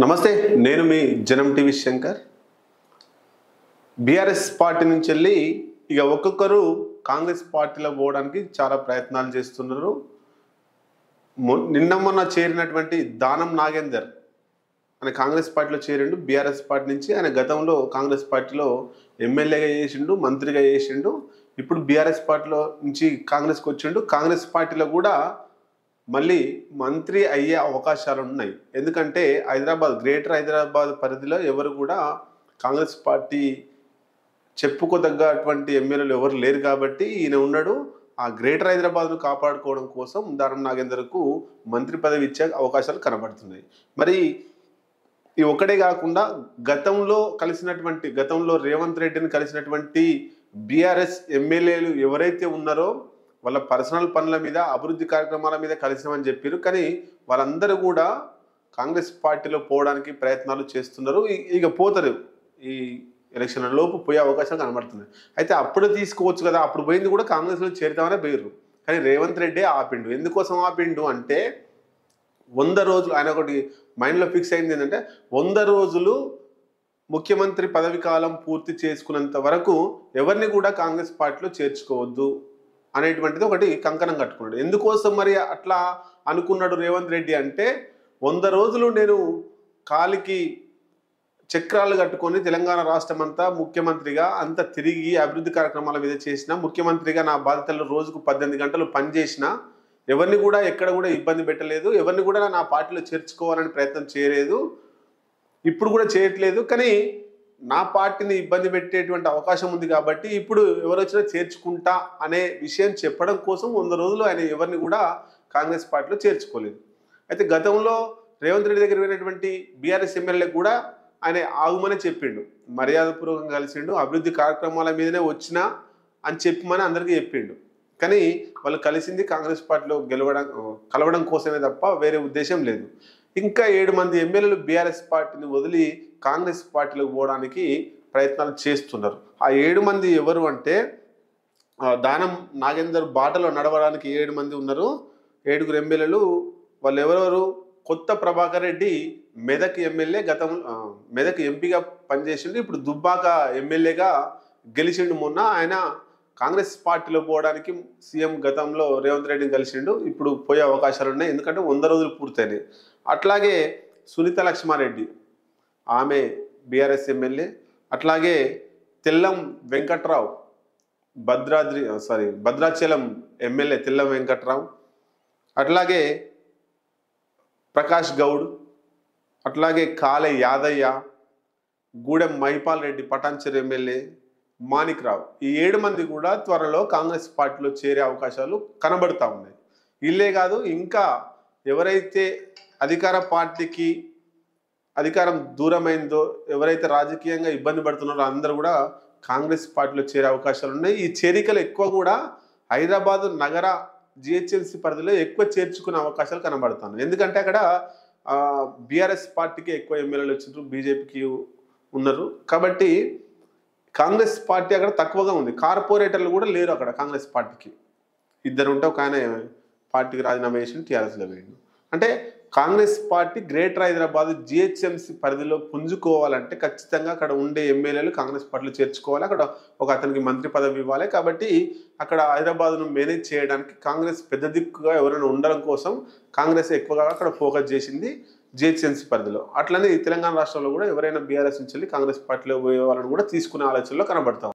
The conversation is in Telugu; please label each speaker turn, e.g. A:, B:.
A: నమస్తే, నేను మీ జనం టీవీ శంకర్. బీఆర్ఎస్ పార్టీ నుంచి వెళ్ళి ఇక ఒక్కొక్కరు కాంగ్రెస్ పార్టీలో పోవడానికి చాలా ప్రయత్నాలు చేస్తున్నారు. నిన్న మొన్న చేరినటువంటి దానం నాగేందర్ ఆయన కాంగ్రెస్ పార్టీలో చేరిండు. బీఆర్ఎస్ పార్టీ నుంచి ఆయన గతంలో కాంగ్రెస్ పార్టీలో ఎమ్మెల్యేగా చేసిండు, మంత్రిగా చేసిండు. ఇప్పుడు బీఆర్ఎస్ పార్టీలో నుంచి కాంగ్రెస్కి వచ్చిండు. కాంగ్రెస్ పార్టీలో కూడా మళ్ళీ మంత్రి అయ్యే అవకాశాలు ఉన్నాయి. ఎందుకంటే గ్రేటర్ హైదరాబాద్ పరిధిలో ఎవరు కూడా కాంగ్రెస్ పార్టీ చెప్పుకోదగ్గటువంటి ఎమ్మెల్యేలు ఎవరు లేరు కాబట్టి ఈయన ఉన్నాడు. ఆ గ్రేటర్ హైదరాబాద్ను కాపాడుకోవడం కోసం దానం నాగేందర్కు మంత్రి పదవి ఇచ్చే అవకాశాలు కనబడుతున్నాయి. మరి ఈ ఒక్కడే కాకుండా గతంలో రేవంత్ రెడ్డిని కలిసినటువంటి బీఆర్ఎస్ ఎమ్మెల్యేలు ఎవరైతే ఉన్నారో వాళ్ళ పర్సనల్ పనుల మీద, అభివృద్ధి కార్యక్రమాల మీద కలిసామని చెప్పారు. కానీ వాళ్ళందరూ కూడా కాంగ్రెస్ పార్టీలో పోవడానికి ప్రయత్నాలు చేస్తున్నారు. ఇక పోతారు, ఈ ఎలక్షన్ల లోపు పోయే అవకాశం కనబడుతుంది. అయితే అప్పుడు తీసుకోవచ్చు కదా, అప్పుడు పోయింది కూడా కాంగ్రెస్లో చేరుతామనే పోయారు. కానీ రేవంత్ రెడ్డి ఆపిండు. ఎందుకోసం ఆపిండు అంటే 100 రోజులు ఆయన ఒకటి మైండ్లో ఫిక్స్ అయింది ఏంటంటే 100 రోజులు ముఖ్యమంత్రి పదవి కాలం పూర్తి చేసుకున్నంత వరకు ఎవరిని కూడా కాంగ్రెస్ పార్టీలో చేర్చుకోవద్దు అనేటువంటిది ఒకటి కంకణం కట్టుకున్నాడు. ఎందుకోసం మరి అట్లా అనుకున్నాడు రేవంత్ రెడ్డి అంటే 100 రోజులు నేను కాలికి చక్రాలు కట్టుకొని తెలంగాణ రాష్ట్రం అంతా ముఖ్యమంత్రిగా అంతా తిరిగి అభివృద్ధి కార్యక్రమాల మీద చేసిన, ముఖ్యమంత్రిగా నా బాధ్యతలు రోజుకు 18 గంటలు పనిచేసిన, ఎవరిని కూడా ఎక్కడ కూడా ఇబ్బంది పెట్టలేదు, ఎవరిని కూడా నా పార్టీలో చేర్చుకోవాలని ప్రయత్నం చేయలేదు, ఇప్పుడు కూడా చేయట్లేదు. కానీ నా పార్టీని ఇబ్బంది పెట్టేటువంటి అవకాశం ఉంది కాబట్టి ఇప్పుడు ఎవరు వచ్చినా చేర్చుకుంటా అనే విషయం చెప్పడం కోసం 100 రోజులు ఆయన ఎవరిని కూడా కాంగ్రెస్ పార్టీలో చేర్చుకోలేదు. అయితే గతంలో రేవంత్ రెడ్డి దగ్గర పోయినటువంటి బీఆర్ఎస్ ఎమ్మెల్యే కూడా ఆయన ఆగుమని చెప్పిండు, మర్యాదపూర్వకంగా కలిసిండు, అభివృద్ధి కార్యక్రమాల మీదనే వచ్చినా అని చెప్పమని అందరికీ చెప్పిండు. కానీ వాళ్ళు కలిసింది కాంగ్రెస్ పార్టీలో కలవడం కోసమే తప్ప వేరే ఉద్దేశం లేదు. ఇంకా 7 మంది ఎమ్మెల్యేలు బీఆర్ఎస్ పార్టీని వదిలి కాంగ్రెస్ పార్టీలోకి పోవడానికి ప్రయత్నాలు చేస్తున్నారు. ఆ 7 మంది ఎవరు అంటే దానం నాగేందర్ బాటలో నడవడానికి 7 మంది ఉన్నారు. 7 ఎమ్మెల్యేలు. వాళ్ళు ఎవరెవరు? కొత్త ప్రభాకర్ రెడ్డి మెదక్ ఎమ్మెల్యే, మెదక్ ఎంపీగా పనిచేసిండు. ఇప్పుడు దుబ్బాక ఎమ్మెల్యేగా గెలిచిండు. మొన్న ఆయన కాంగ్రెస్ పార్టీలో పోవడానికి సీఎం గతంలో రేవంత్ రెడ్డిని కలిసిండు. ఇప్పుడు పోయే అవకాశాలు ఉన్నాయి, ఎందుకంటే 100 రోజులు పూర్తయినాయి. అట్లాగే సునీత లక్ష్మారెడ్డి, ఆమె బీఆర్ఎస్ ఎమ్మెల్యే. అట్లాగే తెల్లం వెంకట్రావు, భద్రాచలం ఎమ్మెల్యే తెల్లం వెంకట్రావు. అట్లాగే ప్రకాష్ గౌడ్, అట్లాగే కాలే యాదయ్య, గూడెం మహిపాల్ రెడ్డి పటాన్చెరు ఎమ్మెల్యే, మాణిక్ రావు. ఈ 7 మంది కూడా త్వరలో కాంగ్రెస్ పార్టీలో చేరే అవకాశాలు కనబడుతూ ఉన్నాయి. ఇల్లే కాదు, ఇంకా ఎవరైతే అధికార పార్టీకి అధికారం దూరమైందో, ఎవరైతే రాజకీయంగా ఇబ్బంది పడుతున్నారో అందరూ కూడా కాంగ్రెస్ పార్టీలో చేరే అవకాశాలు ఉన్నాయి. ఈ చేరికలు ఎక్కువ కూడా హైదరాబాద్ నగర జిహెచ్ఎంసీ పరిధిలో ఎక్కువ చేర్చుకునే అవకాశాలు కనబడుతున్నాయి. ఎందుకంటే అక్కడ బీఆర్ఎస్ పార్టీకి ఎక్కువ ఎమ్మెల్యేలు వచ్చినారు, బీజేపీకి ఉన్నారు. కాబట్టి కాంగ్రెస్ పార్టీ అక్కడ తక్కువగా ఉంది. కార్పొరేటర్లు కూడా లేరు అక్కడ కాంగ్రెస్ పార్టీకి. 2 ఉంటే ఒక ఆయన పార్టీకి రాజీనామా చేసి టీఆర్ఎస్లో వేయండు. అంటే Congress party greater Hyderabad GHMC పరిధిలో పుంజుకోవాలంటే ఖచ్చితంగా అక్కడ ఉండే ఎమ్మెల్యేలు కాంగ్రెస్ పార్టీలో చేర్చుకోవాలి. అక్కడ ఒక అతనికి మంత్రి పదవి ఇవ్వాలి. కాబట్టి అక్కడ హైదరాబాద్ను మేనేజ్ చేయడానికి కాంగ్రెస్ పెద్ద దిక్కుగా ఎవరైనా ఉండడం కోసం కాంగ్రెస్ ఎక్కువగా అక్కడ ఫోకస్ చేసింది జిహెచ్ఎంసీ పరిధిలో. అట్లనే తెలంగాణ రాష్ట్రంలో కూడా ఎవరైనా బీఆర్ఎస్ నుంచి వెళ్ళి కాంగ్రెస్ పార్టీలో పోయే వాళ్ళని కూడా తీసుకునే ఆలోచనలో కనబడతాం.